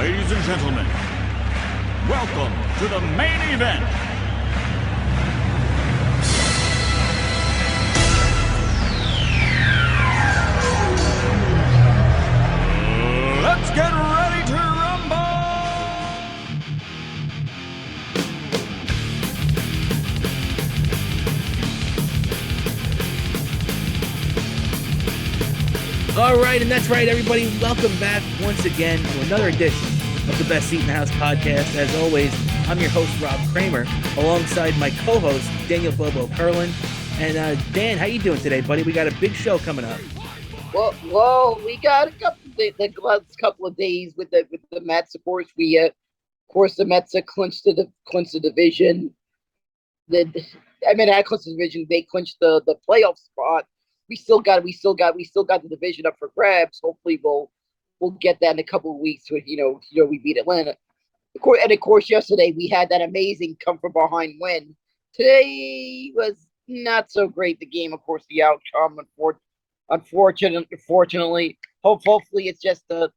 Ladies and gentlemen, welcome to the main event. Let's get ready to rumble! All right, and that's right, everybody. Welcome back once again to another edition of the Best Seat in the House podcast. As always, I'm your host, Rob Cramer, alongside my co-host, Daniel Bobo Kurlan. And Dan, how you doing today, buddy? We got a big show coming up. Well, we got a couple of days with the Mets. Of course, the Mets clinched the division. I clinched the division. They clinched the playoff spot. We still got the division up for grabs. Hopefully, we'll get that in a couple of weeks. When we beat Atlanta. Of course, yesterday we had that amazing come from behind win. Today was not so great. The game, of course, the outcome, unfortunately, hopefully it's just a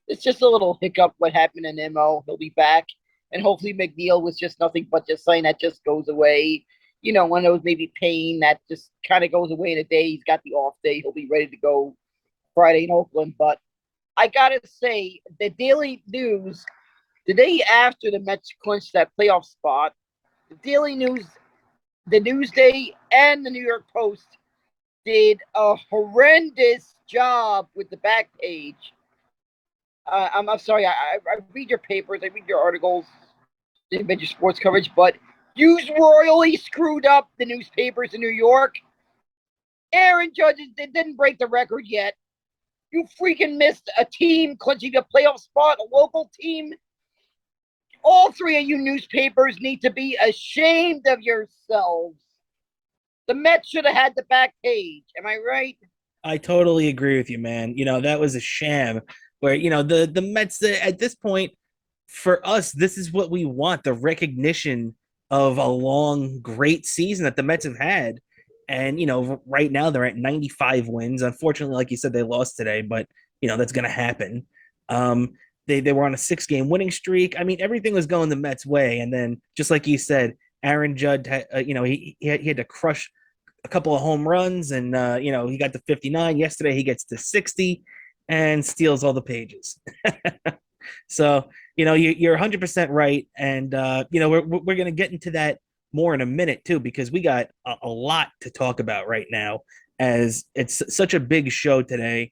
little hiccup. What happened in Mo? He'll be back, and hopefully McNeil was just nothing but just something that just goes away. One of those maybe pain that just kind of goes away in a day. He's got the off day. He'll be ready to go Friday in Oakland. But I gotta say, the Daily News, the day after the Mets clinched that playoff spot, the Daily News, the Newsday, and the New York Post did a horrendous job with the back page. I'm sorry, I read your papers, I read your articles, your sports coverage, but you royally screwed up the newspapers in New York. Aaron Judge didn't break the record yet. You freaking missed a team clinching a playoff spot, a local team. All three of you newspapers need to be ashamed of yourselves. The Mets should have had the back page. Am I right? I totally agree with you, man. That was a sham where, the Mets at this point, for us, this is what we want, the recognition of a long, great season that the Mets have had. And, right now they're at 95 wins. Unfortunately, like you said, they lost today, but, that's going to happen. They were on a 6-game winning streak. I mean, everything was going the Mets' way. And then, just like you said, Aaron Judge, he had to crush a couple of home runs, and he got to 59 yesterday. He gets to 60 and steals all the pages. So you're 100% right, and we're gonna get into that more in a minute too, because we got a lot to talk about right now, as it's such a big show today.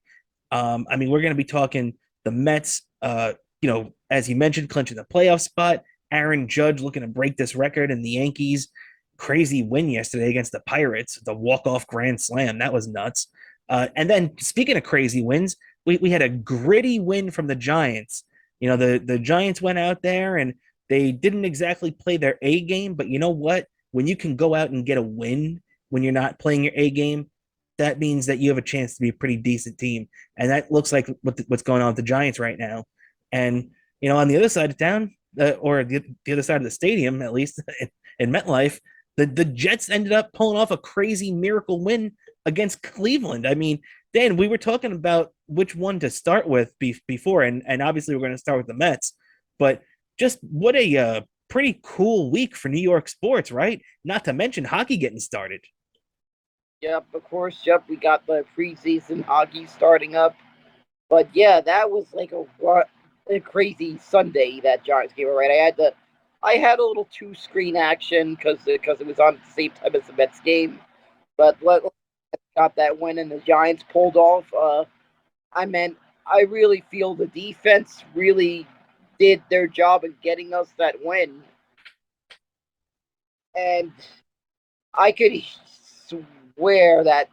We're gonna be talking the Mets, as you mentioned, clinching the playoff spot. Aaron Judge looking to break this record, and the Yankees crazy win yesterday against the Pirates, the walk-off grand slam. That was nuts. And then speaking of crazy wins, we had a gritty win from the Giants. The Giants went out there and they didn't exactly play their A game, but you know what? When you can go out and get a win when you're not playing your A game, that means that you have a chance to be a pretty decent team. And that looks like what's going on with the Giants right now. And, on the other side of town, or the other side of the stadium, at least in MetLife, the Jets ended up pulling off a crazy miracle win against Cleveland. I mean, Dan, we were talking about which one to start with before, and obviously we're going to start with the Mets, but just what a pretty cool week for New York sports, right? Not to mention hockey getting started. Yep, of course. Yep, we got the preseason hockey starting up. But yeah, that was like a crazy Sunday that Giants game. Right, I had a little 2-screen action because it was on at the same time as the Mets game. But got that win, and the Giants pulled off. I really feel the defense really did their job in getting us that win. And I could swear that,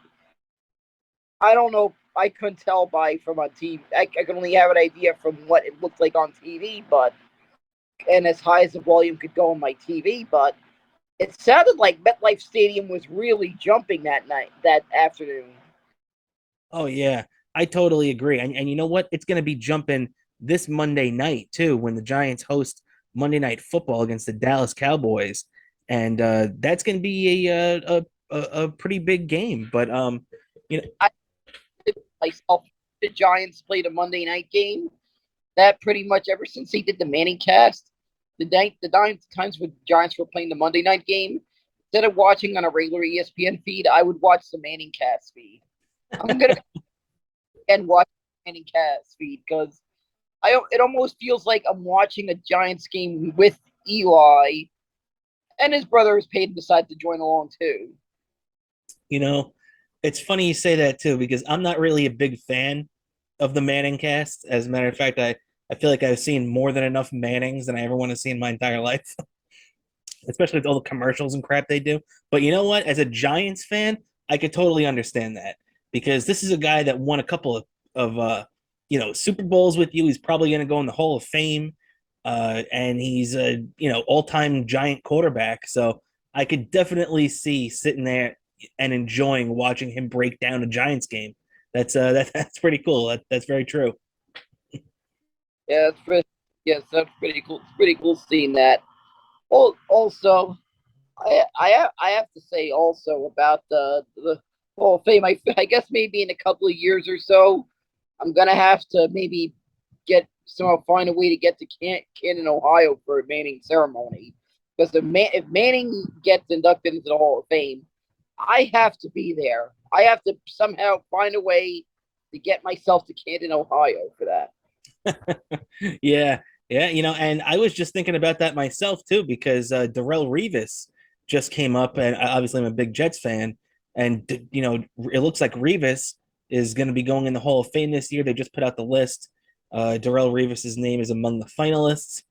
I don't know, I couldn't tell from on TV. I could only have an idea from what it looked like on TV, and as high as the volume could go on my TV, but it sounded like MetLife Stadium was really jumping that afternoon. Oh yeah, I totally agree. And you know what? It's going to be jumping this Monday night too, when the Giants host Monday Night Football against the Dallas Cowboys, and that's going to be a pretty big game. But I myself, the Giants played a Monday night game. that pretty much ever since he did the Manning cast, the times when Giants were playing the Monday night game, instead of watching on a regular ESPN feed, I would watch the Manning cast feed. I'm gonna and watch the Manning cast feed because it almost feels like I'm watching a Giants game with Eli, and his brother is paid and decided to join along too. You know, it's funny you say that too because I'm not really a big fan of the Manning cast. As a matter of fact, I feel like I've seen more than enough Mannings than I ever want to see in my entire life, especially with all the commercials and crap they do. But you know what? As a Giants fan, I could totally understand that because this is a guy that won a couple of Super Bowls with you. He's probably going to go in the Hall of Fame, and he's a all-time Giant quarterback. So I could definitely see sitting there and enjoying watching him break down a Giants game. That's pretty cool. That's very true. Yeah, that's pretty, yes, that's pretty cool. It's pretty cool seeing that. Also, I have to say also about the Hall of Fame. I guess maybe in a couple of years or so, I'm gonna have to maybe somehow find a way to get to Canton, Ohio for a Manning ceremony. Because if Manning gets inducted into the Hall of Fame, I have to be there. I have to somehow find a way to get myself to Canton, Ohio for that. Yeah, yeah, and I was just thinking about that myself too because Darrell Revis just came up, and obviously I'm a big Jets fan, and it looks like Revis is going to be going in the Hall of Fame this year. They just put out the list. Darrell Revis's name is among the finalists.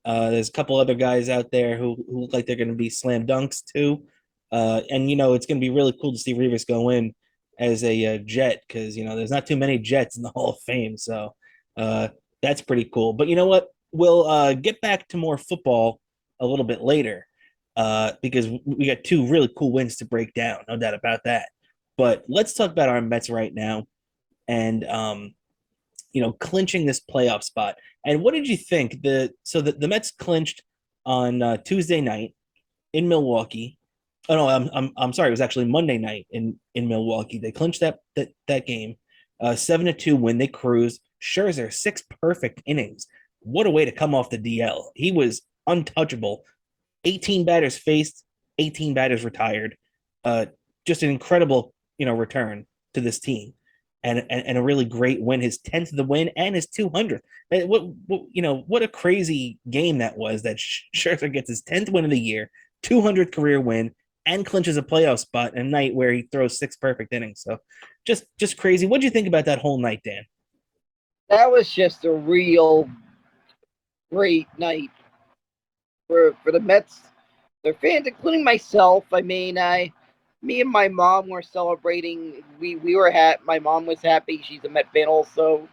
There's a couple other guys out there who look like they're going to be slam dunks too, and it's going to be really cool to see Revis go in as a Jet because there's not too many Jets in the Hall of Fame, so. Uh, that's pretty cool. But you know what? We'll get back to more football a little bit later because we got two really cool wins to break down, no doubt about that. But let's talk about our Mets right now and clinching this playoff spot. And what did you think? The Mets clinched on Tuesday night in Milwaukee. Oh no, I'm sorry. It was actually Monday night in Milwaukee. They clinched that game, 7-2 win. They cruised. Scherzer 6 perfect innings. What a way to come off the DL. He was untouchable. 18 batters faced, 18 batters retired. Just an incredible return to this team, and a really great win. His 10th of the win and his 200th. What a crazy game that was. That Scherzer gets his 10th win of the year, 200th career win, and clinches a playoff spot in a night where he throws 6 perfect innings. So just crazy. What do you think about that whole night, Dan? That was just a real great night for the Mets, their fans, including myself. I mean, me and my mom were celebrating. We were happy. My mom was happy. She's a Met fan also,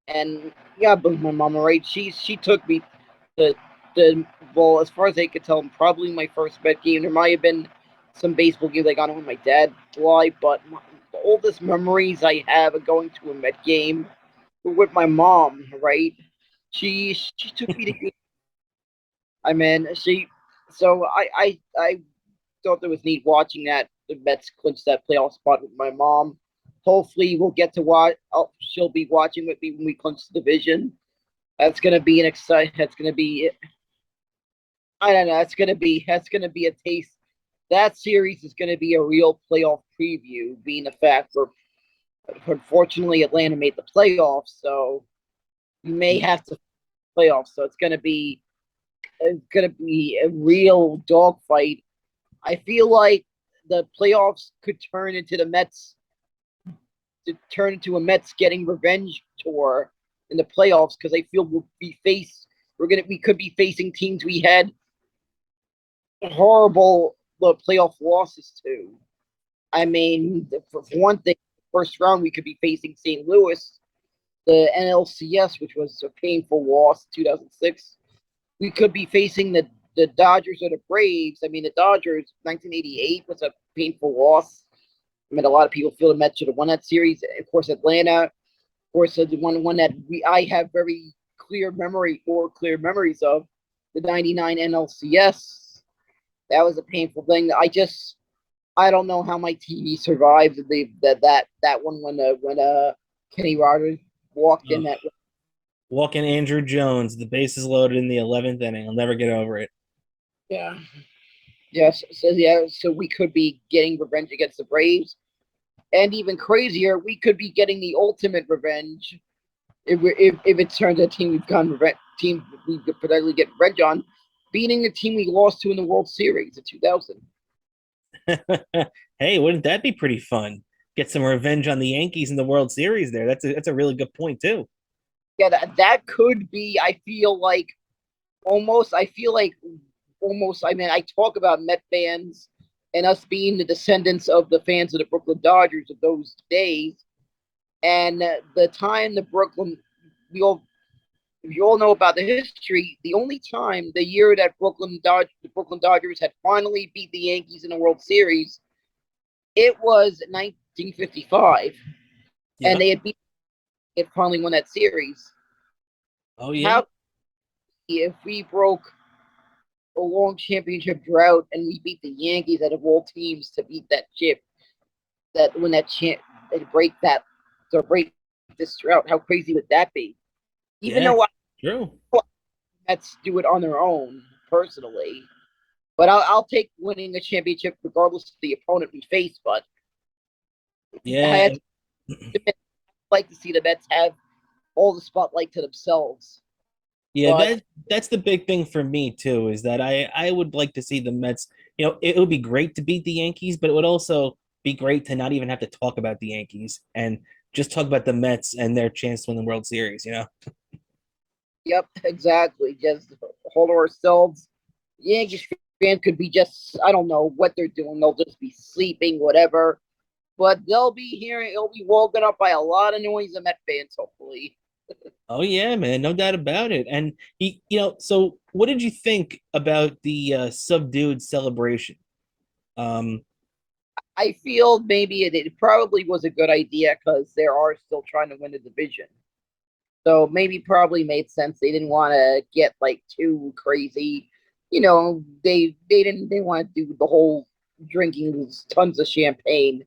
and yeah, but my mom, right? She took me to the well, as far as I could tell, probably my first Met game. There might have been some baseball games I got on with my dad live, but the oldest memories I have of going to a Met game were with my mom. Right? She took me to. I mean, she. So I thought it was neat watching that the Mets clinch that playoff spot with my mom. Hopefully, we'll get to watch. She'll be watching with me when we clinch the division. That's gonna be an exciting. That's gonna be. I don't know. That's gonna be a taste. That series is gonna be a real playoff preview. Being the fact for unfortunately Atlanta made the playoffs, so you may have to playoffs. So it's gonna be a real dogfight. I feel like the playoffs could turn into the Mets to turn into a Mets getting revenge tour in the playoffs because I feel we could be facing teams we had horrible playoff losses to. I mean, for one thing, first round we could be facing St. Louis, the NLCS, which was a painful loss in 2006. We could be facing the Dodgers or the Braves. I mean, the Dodgers 1988 was a painful loss. I mean, a lot of people feel the Mets should have won that series. Of course, Atlanta, of course, the one that I have very clear memories of, the '99 NLCS. That was a painful thing. I don't know how my TV survived that one when Kenny Rogers walked in that. Walking Andrew Jones, the bases loaded in the 11th inning. I'll never get over it. Yeah. Yes. So yeah. So we could be getting revenge against the Braves, and even crazier, we could be getting the ultimate revenge if it turns a team we've gone team we could potentially get revenge on, beating the team we lost to in the World Series in 2000. Hey, wouldn't that be pretty fun? Get some revenge on the Yankees in the World Series there. That's a really good point too. Yeah, that could be. I feel like almost. I feel like almost. I mean, I talk about Met fans and us being the descendants of the fans of the Brooklyn Dodgers of those days, and the time the Brooklyn, we all you all know about the history. The only time the year that the Brooklyn Dodgers had finally beat the Yankees in the World Series, it was 1955, and Yep. they had finally won that series. Oh yeah. How if we broke a long championship drought and we beat the Yankees out of all teams to beat that chip, that when that champ, to break that, to break this drought, how crazy would that be? Even Yeah. though True. Mets do it on their own personally. But I'll take winning a championship regardless of the opponent we face. But Yeah. I'd like to see the Mets have all the spotlight to themselves. Yeah, But that's the big thing for me too, is that I would like to see the Mets, it would be great to beat the Yankees, but it would also be great to not even have to talk about the Yankees and just talk about the Mets and their chance to win the World Series. yep, exactly. Just hold ourselves. Yankees fans could be just I don't know what they're doing. They'll just be sleeping, whatever. But they'll be hearing. It'll be woken up by a lot of noise and Met fans, hopefully. Oh yeah, man, no doubt about it. And so what did you think about the subdued celebration? Um, I feel maybe it probably was a good idea because they are still trying to win the division. So maybe probably made sense. They didn't want to get like too crazy. They didn't they want to do the whole drinking tons of champagne.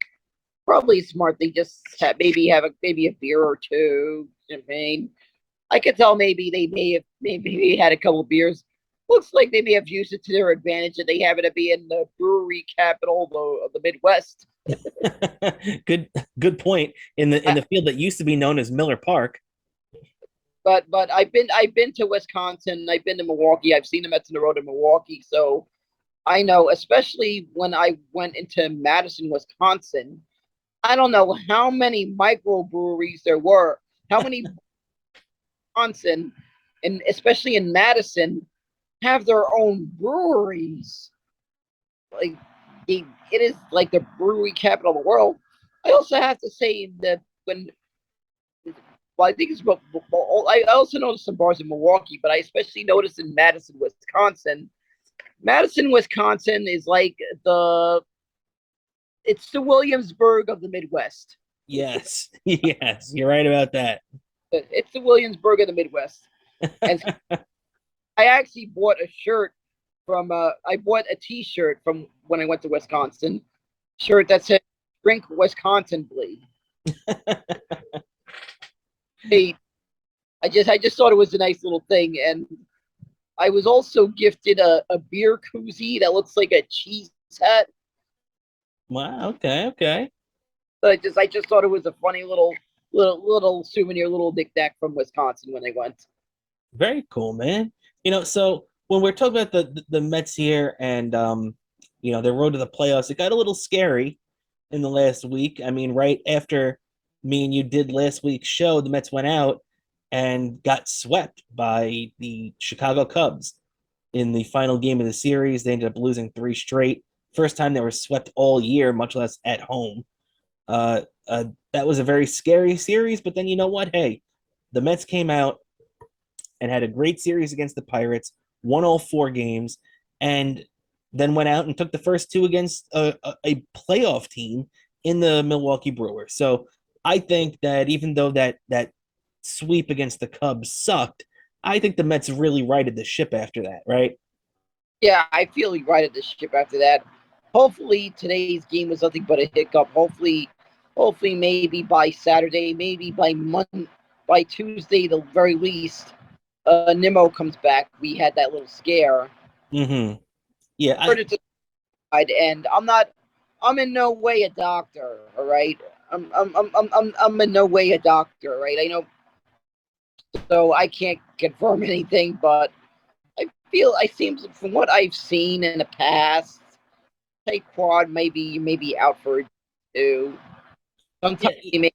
Probably smart. They just have maybe a beer or two champagne. I could tell maybe they may have maybe they had a couple of beers. Looks like they may have used it to their advantage that they happen to be in the brewery capital of the Midwest. good point. In the field that used to be known as Miller Park. But I've been to Wisconsin. I've been to Milwaukee. I've seen the Mets on the road in Milwaukee. So I know, especially when I went into Madison, Wisconsin. I don't know how many microbreweries there were. How many Wisconsin, and especially in Madison, have their own breweries. Like it is like the brewery capital of the world. I also have to say that when well, I think it's about. I also noticed some bars in Milwaukee, but I especially noticed in Madison, Wisconsin. Madison, Wisconsin is like it's the Williamsburg of the Midwest. Yes, yes, you're right about that. It's the Williamsburg of the Midwest. And I actually bought a shirt from I bought a T-shirt from when I went to Wisconsin. Shirt that said "Drink Wisconsin Bleed." Hey, I just thought it was a nice little thing, and I was also gifted a beer koozie that looks like a cheese hat. Wow, okay, okay. So I just thought it was a funny little souvenir, little knickknack from Wisconsin when I went. Very cool, man. So when we're talking about the Mets here and their road to the playoffs, it got a little scary in the last week. I mean, right after me and you did last week's show, the Mets went out and got swept by the Chicago Cubs in the final game of the series. They ended up losing three straight. First time they were swept all year, much less at home. That was a very scary series, but then you know what? Hey, the Mets came out and had a great series against the Pirates, won all four games, and then went out and took the first two against a playoff team in the Milwaukee Brewers. So I think that even though that sweep against the Cubs sucked, I think the Mets really righted the ship after that, right? Yeah, I feel he righted the ship after that. Hopefully today's game was nothing but a hiccup. Hopefully maybe by Saturday, maybe by by Tuesday, the very least, Nimmo comes back. We had that little scare. Mm-hmm. Yeah, And I'm in no way a doctor, all right? I'm in no way a doctor, right? I know, so I can't confirm anything, but I seem from what I've seen in the past, Taquan maybe out for two. yeah, Sometimes he may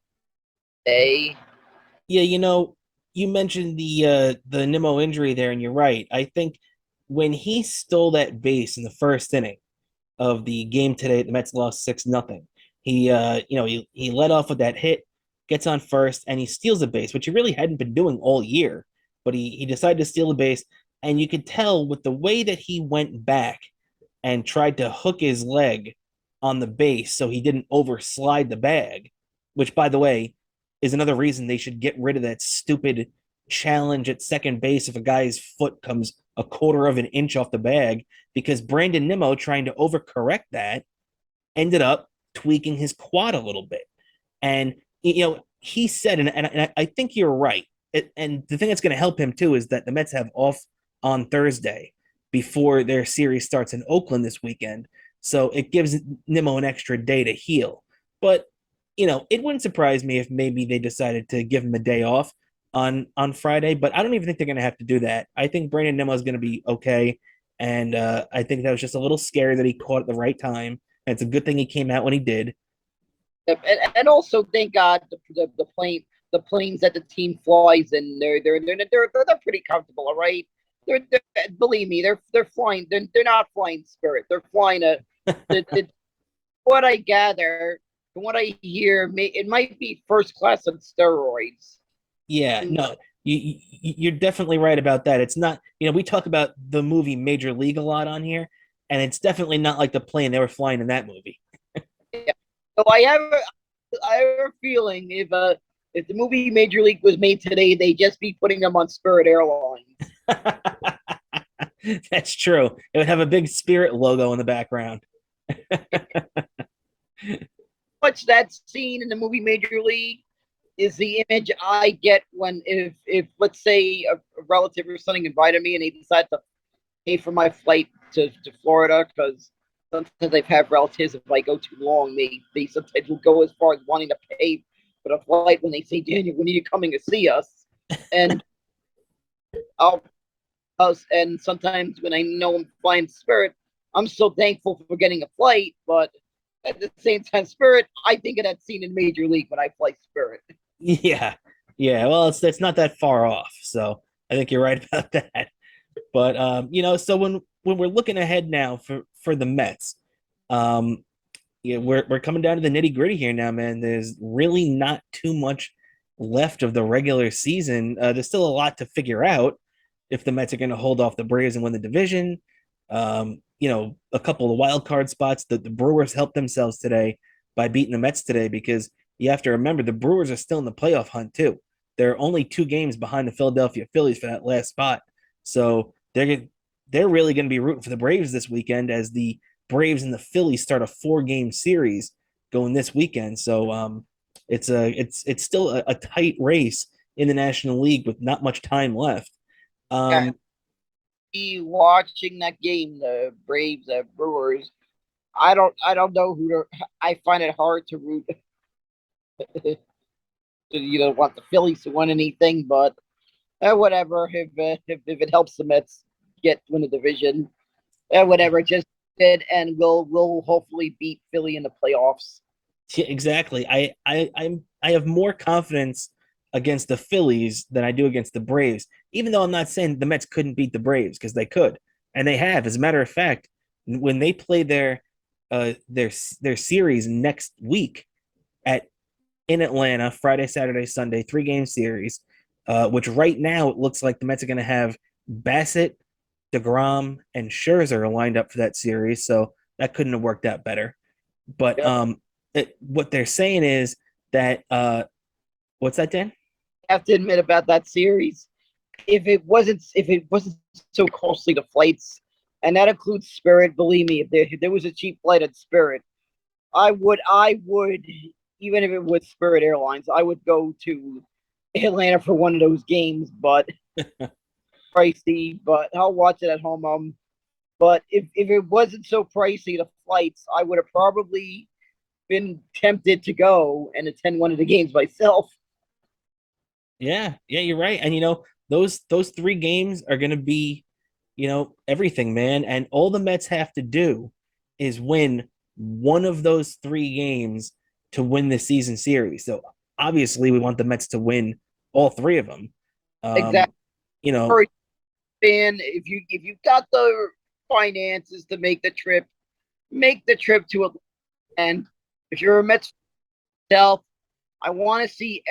stay. yeah. You mentioned the Nimmo injury there, and you're right. I think when he stole that base in the first inning of the game today, the Mets lost 6-0. He led off with that hit, gets on first, and he steals a base, which he really hadn't been doing all year. But he decided to steal the base, and you could tell with the way that he went back and tried to hook his leg on the base so he didn't overslide the bag, which, by the way, is another reason they should get rid of that stupid challenge at second base if a guy's foot comes a quarter of an inch off the bag, because Brandon Nimmo, trying to overcorrect that, ended up tweaking his quad a little bit. And, he said, and I think you're right. And the thing that's going to help him too is that the Mets have off on Thursday before their series starts in Oakland this weekend. So it gives Nimmo an extra day to heal. But, it wouldn't surprise me if maybe they decided to give him a day off on Friday, but I don't even think they're going to have to do that. I think Brandon Nimmo is going to be okay. And I think that was just a little scary that he caught at the right time. And it's a good thing he came out when he did. And also, thank God, the planes that the team flies in, they're pretty comfortable, all right? They're believe me, they're flying. They're not flying Spirit. They're flying what I gather, from what I hear, it might be first class on steroids. Yeah, no, you're definitely right about that. It's not, we talk about the movie Major League a lot on here, and it's definitely not like the plane they were flying in that movie. Yeah. So I have a feeling if the movie Major League was made today, they'd just be putting them on Spirit Airlines. That's true. It would have a big Spirit logo in the background. Much that scene in the movie Major League is the image I get when if let's say a relative or something invited me and they decide to pay for my flight to Florida, because sometimes I've had relatives, if I go too long, they sometimes will go as far as wanting to pay for the flight when they say, Daniel, when are you coming to see us? And I'll and sometimes when I know I'm flying Spirit, I'm so thankful for getting a flight, but at the same time, Spirit, I think of that scene in Major League when I fly Spirit. Yeah. Yeah. Well, it's not that far off. So I think you're right about that. But so when we're looking ahead now for the Mets, yeah, we're coming down to the nitty-gritty here now, man. There's really not too much left of the regular season. There's still a lot to figure out if the Mets are going to hold off the Braves and win the division. A couple of wild card spots that the Brewers helped themselves today by beating the Mets today, because you have to remember the Brewers are still in the playoff hunt too. They're only 2 games behind the Philadelphia Phillies for that last spot. So they're really going to be rooting for the Braves this weekend, as the Braves and the Phillies start a 4-game series going this weekend. So it's still a tight race in the National League with not much time left. Yeah, watching that game, the Braves, the Brewers. I don't know who to. I find it hard to root. To want the Phillies to win anything, but whatever. If it helps the Mets win the division, whatever. Just did, and we'll hopefully beat Philly in the playoffs. Yeah, exactly. I have more confidence against the Phillies than I do against the Braves, even though I'm not saying the Mets couldn't beat the Braves, because they could, and they have. As a matter of fact, when they play their series next week at in Atlanta, Friday, Saturday, Sunday, 3-game series, which right now it looks like the Mets are going to have Bassett, DeGrom, and Scherzer lined up for that series. So that couldn't have worked out better. But Yep. what they're saying is that what's that, Dan? I have to admit about that series. If it wasn't so costly to flights, and that includes Spirit. Believe me, if there was a cheap flight at Spirit, I would even if it was Spirit Airlines, I would go to Atlanta for one of those games, but pricey. But I'll watch it at home. But if it wasn't so pricey, the flights, I would have probably been tempted to go and attend one of the games myself. Yeah, yeah, you're right. And those three games are gonna be, everything, man. And all the Mets have to do is win one of those three games to win the season series. So obviously we want the Mets to win all three of them. Exactly. Um, you know, For a fan, if you've got the finances to make the trip to Atlanta. And if you're a Mets self, I want to see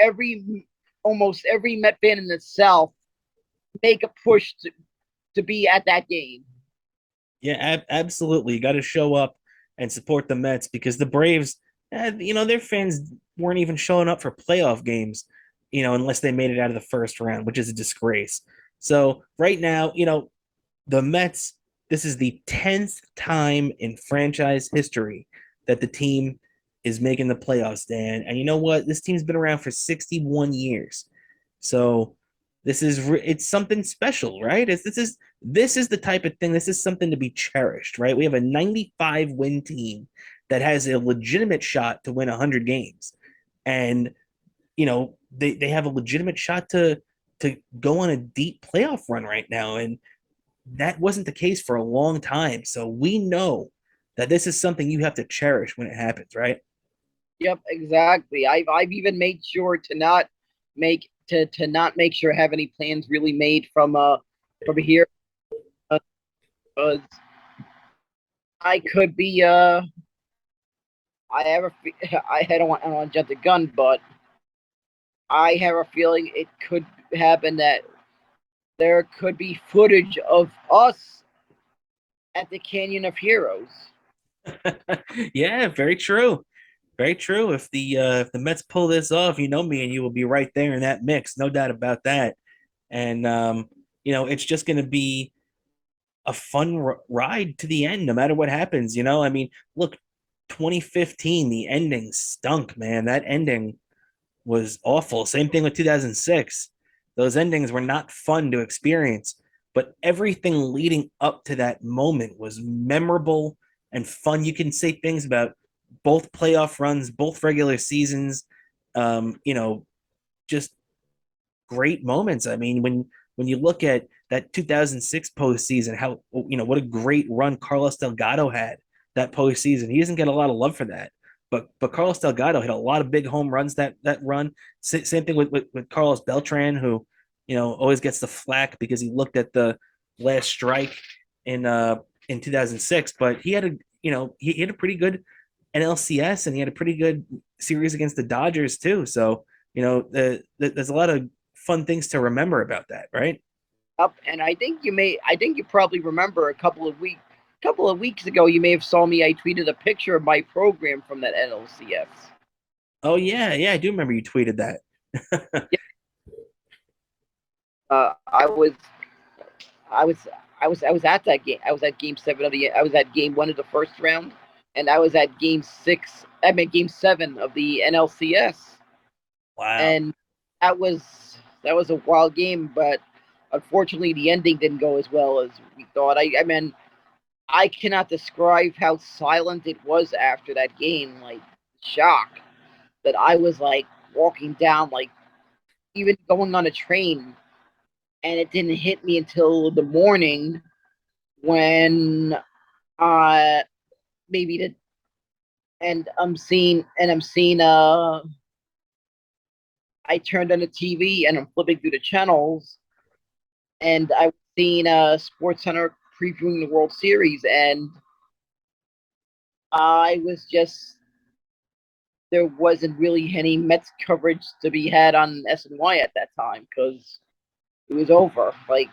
almost every Met fan in the South make a push to be at that game. yeah, absolutely. You got to show up and support the Mets because the Braves, their fans weren't even showing up for playoff games, unless they made it out of the first round, which is a disgrace. So right now, the Mets, this is the 10th time in franchise history that the team is making the playoffs, Dan. And you know what? This team's been around for 61 years. So it's something special, right? This is the type of thing. This is something to be cherished, right? We have a 95 win team that has a legitimate shot to win 100 games. And they have a legitimate shot to go on a deep playoff run right now. And that wasn't the case for a long time. So we know that this is something you have to cherish when it happens, right? Yep, exactly. I've even made sure to not make sure I have any plans really made from here. Uh, I could be I have I don't want to jump the gun, but I have a feeling it could happen that there could be footage of us at the Canyon of Heroes. Yeah, very true. Very true. If the Mets pull this off, me and you will be right there in that mix, no doubt about that. And it's just going to be a fun ride to the end, no matter what happens. I mean, look, 2015, the ending stunk, man. That ending was awful. Same thing with 2006. Those endings were not fun to experience, but everything leading up to that moment was memorable and fun. You can say things about both playoff runs, both regular seasons, just great moments. I mean, when you look at that 2006 postseason, how what a great run Carlos Delgado had that postseason. He doesn't get a lot of love for that, but Carlos Delgado hit a lot of big home runs that run. Same thing with Carlos Beltran, who always gets the flack because he looked at the last strike in 2006, but he had he had a pretty good NLCS and he had a pretty good series against the Dodgers too. So there's a lot of fun things to remember about that, right? Up, and I think you probably remember couple of weeks ago, you may have saw me. I tweeted a picture of my program from that NLCS. Oh yeah, yeah, I do remember you tweeted that. Yeah, uh, I was I was I was at that game. I was at game seven of the. I was at game one of the first round, and I was at game six. I mean game seven of the NLCS, Wow. and that was a wild game. But unfortunately, the ending didn't go as well as we thought. I mean, I cannot describe how silent it was after that game. Like shock that I was like walking down, like even going on a train, and it didn't hit me until the morning when uh maybe the I'm seeing I turned on the TV and I'm flipping through the channels and I was seeing Sports Center previewing the World Series and I was just there wasn't really any Mets coverage to be had on SNY at that time because it was over like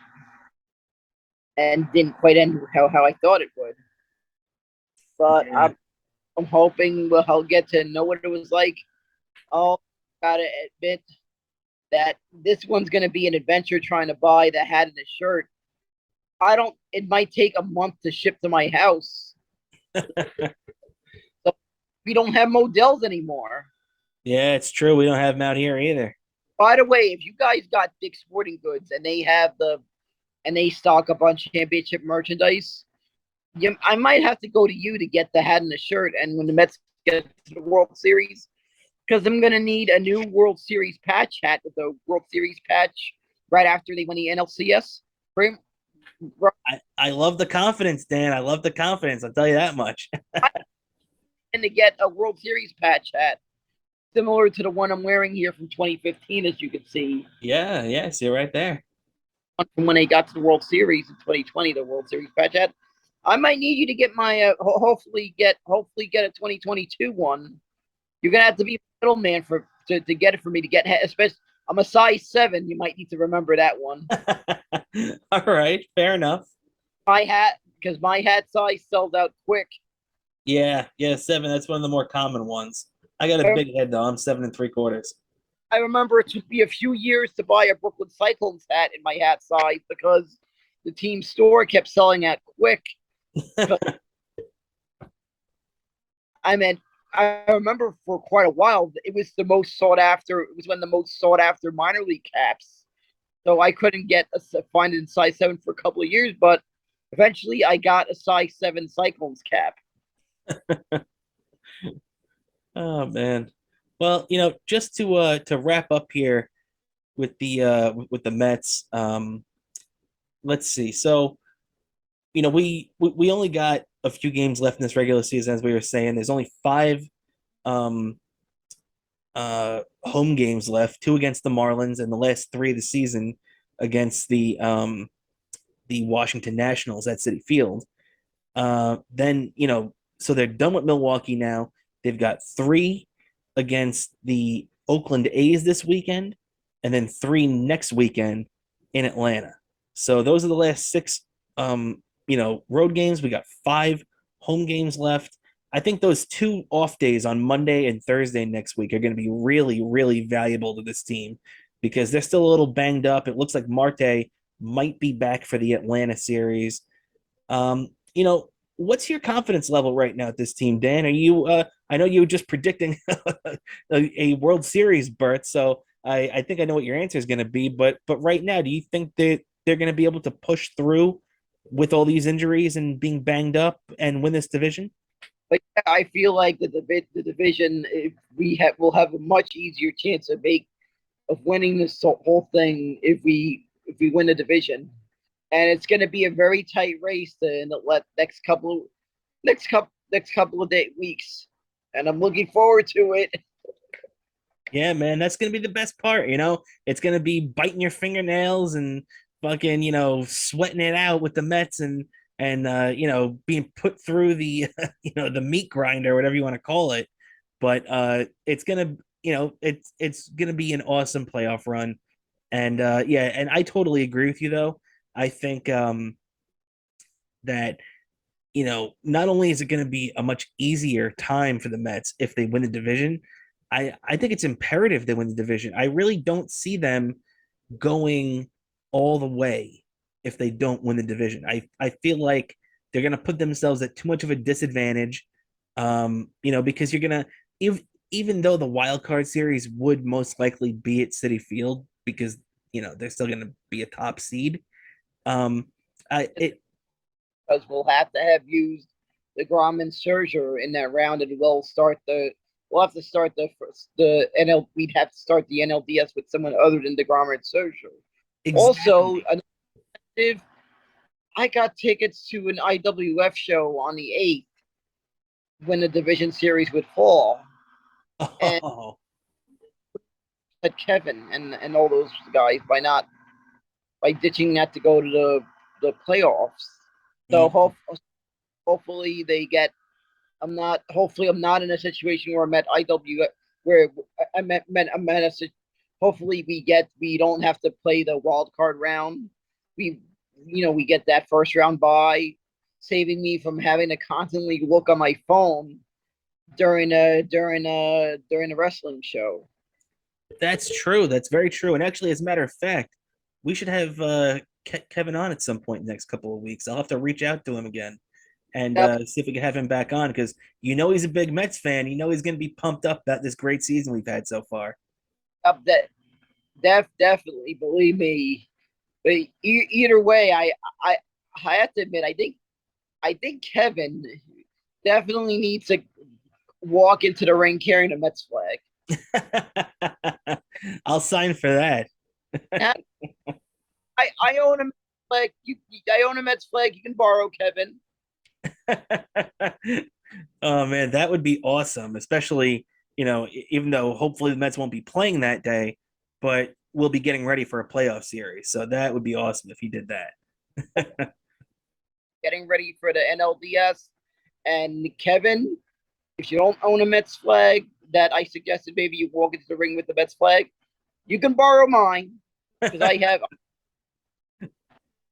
and didn't quite end how I thought it would. But Yeah. I'm hoping I'll get to know what it was like. Oh, gotta admit that this one's gonna be an adventure trying to buy the hat and the shirt. I don't. It might take a month to ship to my house. So we don't have Models anymore. Yeah, it's true. We don't have them out here either. By the way, if you guys got Dick's Sporting Goods and they stock a bunch of championship merchandise, I might have to go to you to get the hat and the shirt. And when the Mets get to the World Series, because I'm gonna need a new World Series patch hat with the World Series patch right after they win the NLCS. I love the confidence, Dan. I love the confidence. I'll tell you that much. And to get a World Series patch hat similar to the one I'm wearing here from 2015, as you can see. Yeah, yeah, see right there. From when they got to the World Series in 2020, the World Series patch hat. I might need you to get my hopefully get a 2022 one. You're gonna have to be a middleman to get it for me to get. Especially, I'm a size 7. You might need to remember that one. All right, fair enough. Because my hat size sells out quick. Yeah, yeah, 7. That's one of the more common ones. I got a big head though. I'm 7 3/4. I remember it took me a few years to buy a Brooklyn Cyclones hat in my hat size because the team store kept selling out quick. I mean, I remember for quite a while it was the most sought after. It was when the most sought after minor league caps. So I couldn't find it in size 7 for a couple of years, but eventually I got a size 7 Cyclones cap. Oh man. Well, just to wrap up here with the Mets, let's see. So, we only got a few games left in this regular season, as we were saying. There's only 5 um home games left, 2 against the Marlins and the last 3 of the season against the Washington Nationals at Citi Field. Then, so they're done with Milwaukee now. They've got 3 against the Oakland A's this weekend, and then 3 next weekend in Atlanta. So those are the last 6, road games. We got 5 home games left. I think those 2 off days on Monday and Thursday next week are going to be really, really valuable to this team because they're still a little banged up. It looks like Marte might be back for the Atlanta series. What's your confidence level right now at this team, Dan? Are you? I know you were just predicting a World Series berth, so I think I know what your answer is going to be. But right now, do you think that they're going to be able to push through with all these injuries and being banged up and win this division? But yeah, I feel like the division will have a much easier chance of winning this whole thing if we win the division, and it's going to be a very tight race in the next couple of weeks, and I'm looking forward to it. Yeah, man, that's gonna be the best part. It's gonna be biting your fingernails and fucking, sweating it out with the Mets and being put through the the meat grinder, whatever you want to call it. But it's gonna, it's gonna be an awesome playoff run. And yeah, and I totally agree with you though. I think that not only is it going to be a much easier time for the Mets if they win the division, I think it's imperative they win the division. I really don't see them going all the way if they don't win the division. I feel like they're going to put themselves at too much of a disadvantage, because you're going to, even though the wild card series would most likely be at Citi Field because, they're still going to be a top seed. Um, I, it, Because we'll have to have used the Grom and Scherzer in that round, and we'll have to start the NL. We'd have to start the NLDS with someone other than DeGrom and Scherzer. Also, exactly. if I got tickets to an IWF show on the 8th when the division series would fall, and Oh, at Kevin and all those guys by ditching that to go to the playoffs. So hopefully they get. Hopefully I'm not in a situation where I'm at IW where I'm at. Hopefully we don't have to play the wild card round. We get that first round bye, saving me from having to constantly look on my phone during a wrestling show. that's true. That's very true. And actually, as a matter of fact, we should have Kevin on at some point in the next couple of weeks. I'll have to reach out to him again and Yep, see if we can have him back on because he's a big Mets fan. He's going to be pumped up about this great season we've had so far. yep, that Definitely, believe me. But either way, I I have to admit, I think Kevin definitely needs to walk into the ring carrying a Mets flag. I'll sign for that. I own a Mets flag. I own a Mets flag. You can borrow, Kevin. Oh man, that would be awesome. Especially, even though hopefully the Mets won't be playing that day, but we'll be getting ready for a playoff series. So that would be awesome if he did that. Getting ready for the NLDS. And Kevin, if you don't own a Mets flag, that I suggested maybe you walk into the ring with the Mets flag. You can borrow mine because I have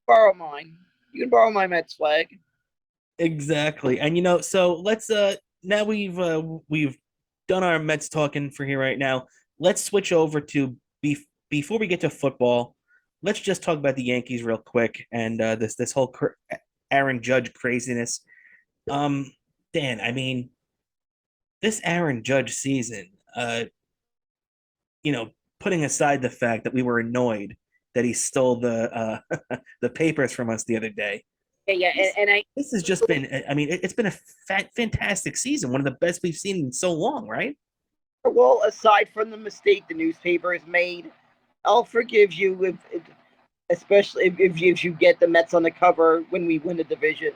borrow mine. You can borrow my Mets flag. Exactly. And so let's now we've done our Mets talking for here right now. Let's switch over to before we get to football. Let's just talk about the Yankees real quick and this whole Aaron Judge craziness. Um, Dan, I mean, this Aaron Judge season, you know, putting aside the fact that we were annoyed that he stole the papers from us the other day. Yeah, yeah, This, and I this has just been, I mean, it's been a fantastic season, one of the best we've seen in so long, right? well, aside from the mistake the newspaper has made, I'll forgive you especially if you get the Mets on the cover when we win the division,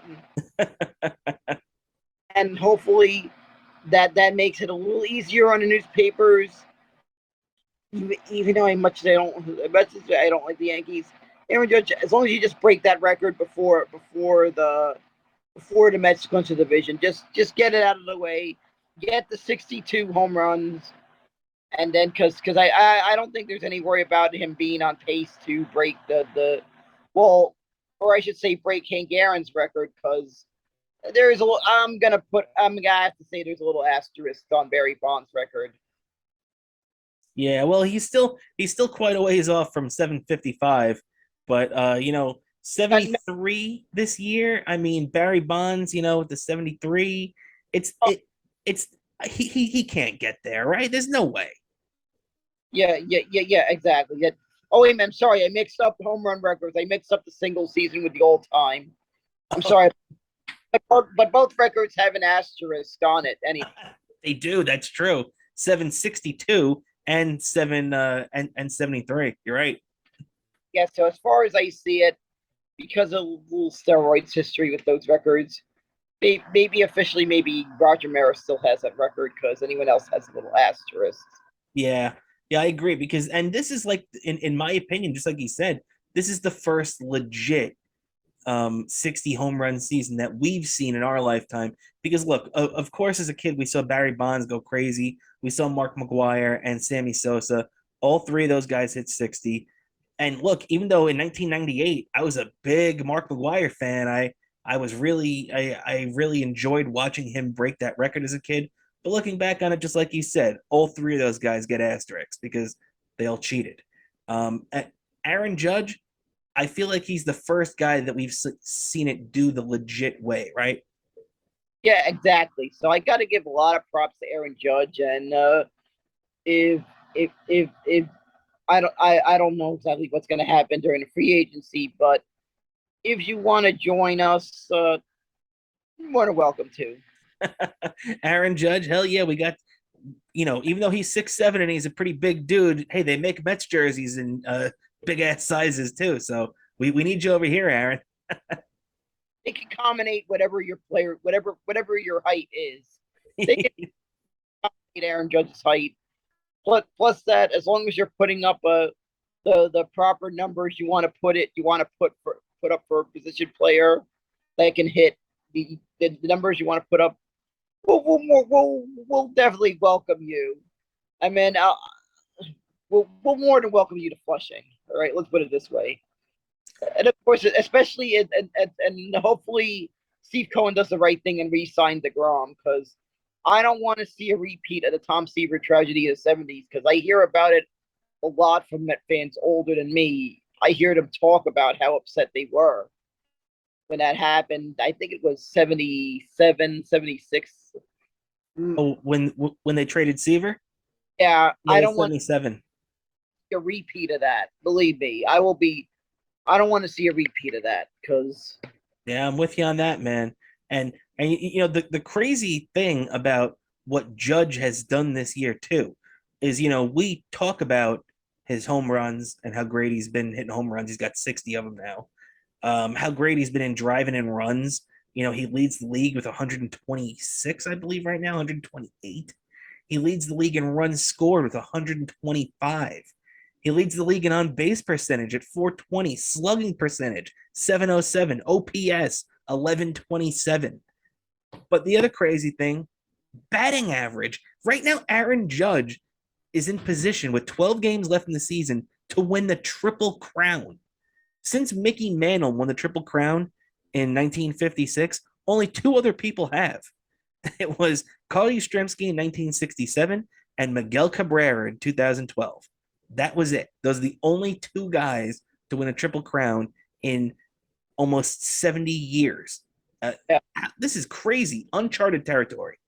and hopefully that makes it a little easier on the newspapers. Even though I don't like the Yankees, Aaron Judge, as long as you just break that record before the Mets go into the division, just get it out of the way, get the 62 home runs, and then because I don't think there's any worry about him being on pace to break the well, or I should say break Hank Aaron's record because there's a I'm gonna have to say there's a little asterisk on Barry Bonds' record. Yeah, well, he's still quite a ways off from 755, but 73 this year. I mean, Barry Bonds, the 73, it's it's he can't get there, right? There's no way. Yeah, exactly. Yeah. Oh wait, I'm sorry, I mixed up the home run records. I mixed up the single season with the all time. I'm sorry, but both records have an asterisk on it. Anyway, They do, that's true. 762 and 73. You're right. yeah. So as far as I see it, because of little steroids history with those records, maybe officially, maybe Roger Maris still has that record because anyone else has a little asterisk. Yeah. Yeah, I agree because and this is like in my opinion, just like you said, this is the first legit 60 home run season that we've seen in our lifetime. Because look, of course, as a kid, we saw Barry Bonds go crazy. We saw Mark McGuire and Sammy Sosa. All three of those guys hit 60. And look, even though in 1998 I was a big Mark McGuire fan, I really enjoyed watching him break that record as a kid. But looking back on it, just like you said, all three of those guys get asterisks because they all cheated. Um, Aaron Judge, I feel like he's the first guy that we've seen it do the legit way, right? Yeah, exactly. So I got to give a lot of props to Aaron Judge, and if if I don't know exactly what's going to happen during the free agency, but if you want to join us, you're more than welcome to. Aaron Judge, hell yeah, we got. Even though he's 6'7" and he's a pretty big dude, hey, they make Mets jerseys in big ass sizes too. So we need you over here, Aaron. They can accommodate whatever your player, whatever your height is. They can accommodate Aaron Judge's height. Plus that, as long as you're putting up the proper numbers you want to put up for a position player that can hit the numbers you want to put up, we'll definitely welcome you. I mean, we'll more than welcome you to Flushing. All right, let's put it this way. And of course, especially and hopefully Steve Cohen does the right thing and re-signs DeGrom because I don't want to see a repeat of the Tom Seaver tragedy of the '70s because I hear about it a lot from Met fans older than me. I hear them talk about how upset they were when that happened. I think it was 77, 76. Oh, when they traded Seaver, Yeah, yeah, I it was don't want 77. A repeat of that. Believe me, I will be. I don't want to see a repeat of that because Yeah, I'm with you on that, man. And you know the crazy thing about what Judge has done this year too is we talk about his home runs and how great he's been hitting home runs. He's got 60 of them now. How great he's been in driving in runs. He leads the league with 126, I believe, right now, 128. He leads the league in runs scored with 125. He leads the league in on base percentage at 420, slugging percentage 707, OPS 1127. But the other crazy thing, batting average. Right now, Aaron Judge is in position with 12 games left in the season to win the Triple Crown. Since Mickey Mantle won the Triple Crown in 1956, only two other people have. It was Carl Yastrzemski in 1967 and Miguel Cabrera in 2012. That was it. Those are the only two guys to win a Triple Crown in almost 70 years. yeah. This is crazy, uncharted territory.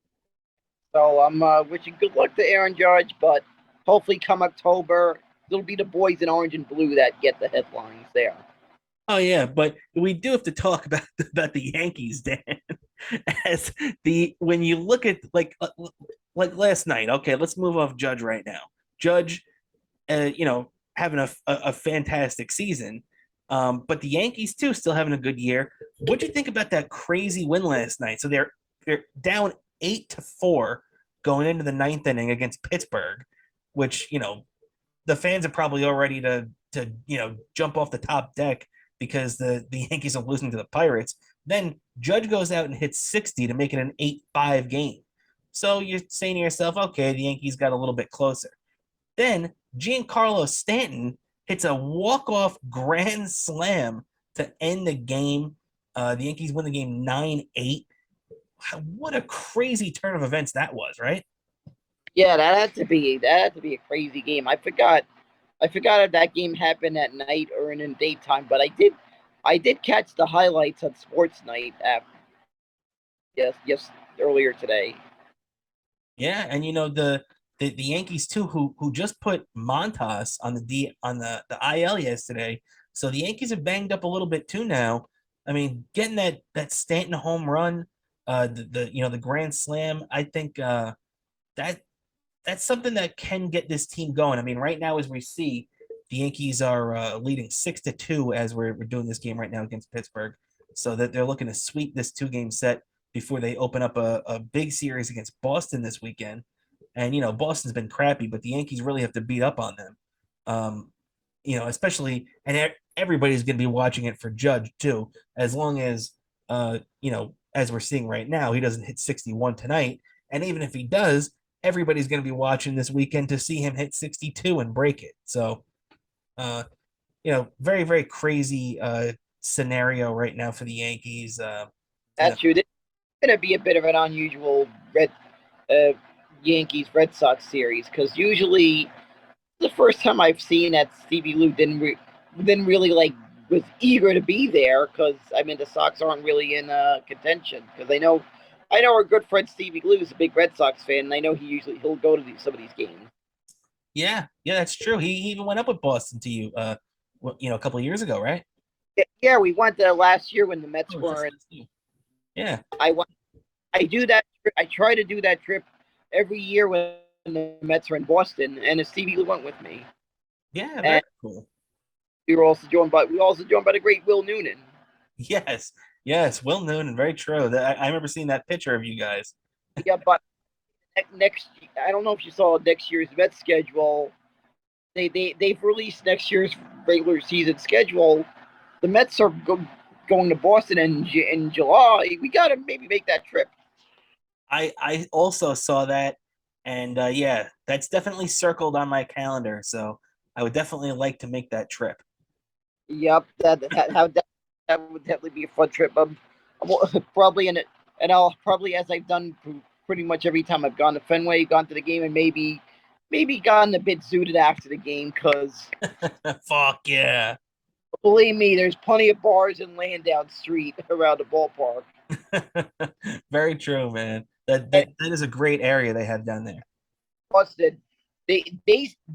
So I'm wishing good luck to Aaron Judge, but hopefully come October, it'll be the boys in orange and blue that get the headlines there. Oh yeah, but we do have to talk about the Yankees, Dan. As the when you look at like last night, okay, let's move off Judge right now. Judge, having a fantastic season, but the Yankees too still having a good year. What'd you think about that crazy win last night? So they're down 8-4 going into the ninth inning against Pittsburgh, which the fans are probably all ready to jump off the top deck because the Yankees are losing to the Pirates. Then Judge goes out and hits 60 to make it an 8-5 game. So you're saying to yourself, okay, the Yankees got a little bit closer. Then Giancarlo Stanton hits a walk-off grand slam to end the game. The Yankees win the game 9-8. What a crazy turn of events that was, right? Yeah, that had to be a crazy game. I forgot if that game happened at night or in daytime, but I did catch the highlights on Sports Night yes earlier today. Yeah, and the Yankees too, who just put Montas on the IL yesterday. So the Yankees are banged up a little bit too now. I mean, getting that Stanton home run, the grand slam. I think that that's something that can get this team going. I mean, right now as we see, the Yankees are leading 6-2 as we're doing this game right now against Pittsburgh. So that they're looking to sweep this 2 game set before they open up a big series against Boston this weekend. And Boston's been crappy, but the Yankees really have to beat up on them. Especially and everybody's going to be watching it for Judge too, as long as as we're seeing right now, he doesn't hit 61 tonight, and even if he does, everybody's going to be watching this weekend to see him hit 62 and break it. So, uh, very very crazy scenario right now for the Yankees. You know, That's true. This is going to be a bit of an unusual uh, Yankees Red Sox series because usually the first time I've seen that Stevie Lou didn't really like was eager to be there because I mean the Sox aren't really in contention because I know our good friend Stevie Lou is a big Red Sox fan and I know he'll go to some of these games. yeah, that's true. He even went up with Boston to you, a couple of years ago, right? Yeah, we went there last year when the Oh, Mets was this were. last year? Yeah, I went. I do that. I try to do that trip every year when the Mets are in Boston, and Stevie Lou went with me. yeah, very And cool. we also joined by the great Will Noonan. Yes, yes, Will Noonan, very true. I remember seeing that picture of you guys. Yeah, but next, I don't know if you saw next year's Mets schedule. They've released next year's regular season schedule. The Mets are going to Boston in July. We got to maybe make that trip. I also saw that, and yeah, that's definitely circled on my calendar. So I would definitely like to make that trip. Yep, that would definitely be a fun trip. I'm probably in it, and I'll probably, as I've done pretty much every time I've gone to Fenway, gone to the game, and maybe gotten a bit zooted after the game. Because Fuck yeah. believe me, there's plenty of bars and laying down street around the ballpark. Very true, man. That And that that is a great area they have down there. Boston. they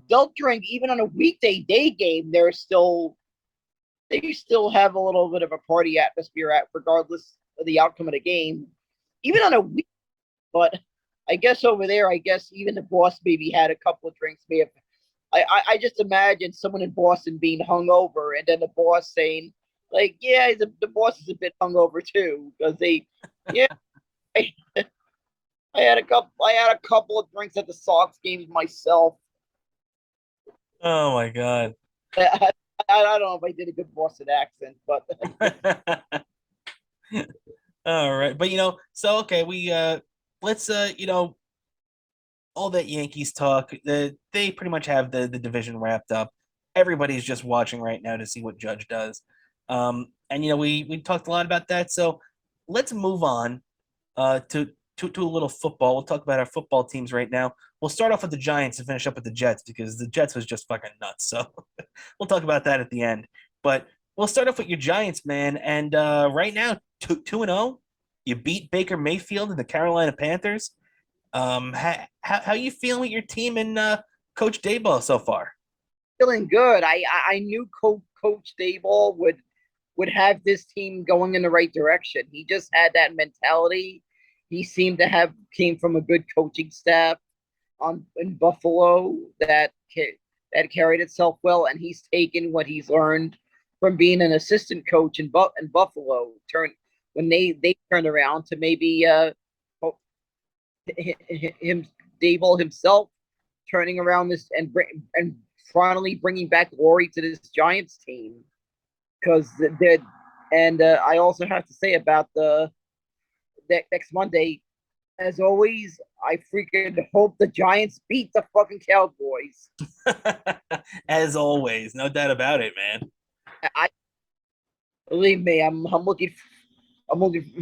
they'll drink even on a weekday day game. They still have a little bit of a party atmosphere at regardless of the outcome of the game, even on a week. But I guess over there, I guess even the boss maybe had a couple of drinks. May have. I just imagine someone in Boston being hungover, and then the boss saying, like, yeah, the boss is a bit hungover too, because yeah, I, I had a couple of drinks at the Sox games myself. Oh my God. I don't know if I did a good Boston accent, but All right. But so okay, we let's all that Yankees talk, they pretty much have the division wrapped up. Everybody's just watching right now to see what Judge does. And we talked a lot about that. So let's move on to a little football. We'll talk about our football teams right now. We'll start off with the Giants and finish up with the Jets because the Jets was just fucking nuts. So we'll talk about that at the end. But we'll start off with your Giants, man. And right now, 2-0. You beat Baker Mayfield and the Carolina Panthers. How you feeling with your team and Coach Dayball so far? feeling good. I knew Coach Dable would have this team going in the right direction. He just had that mentality. He seemed to have came from a good coaching staff on in Buffalo that carried itself well, and he's taken what he's learned from being an assistant coach in Buffalo. When they turned around to maybe him Dable himself turning around this and finally bringing back glory to this Giants team because I also have to say about the next Monday, as always, I freaking hope the Giants beat the fucking Cowboys. As always, no doubt about it, man. I believe me, I'm looking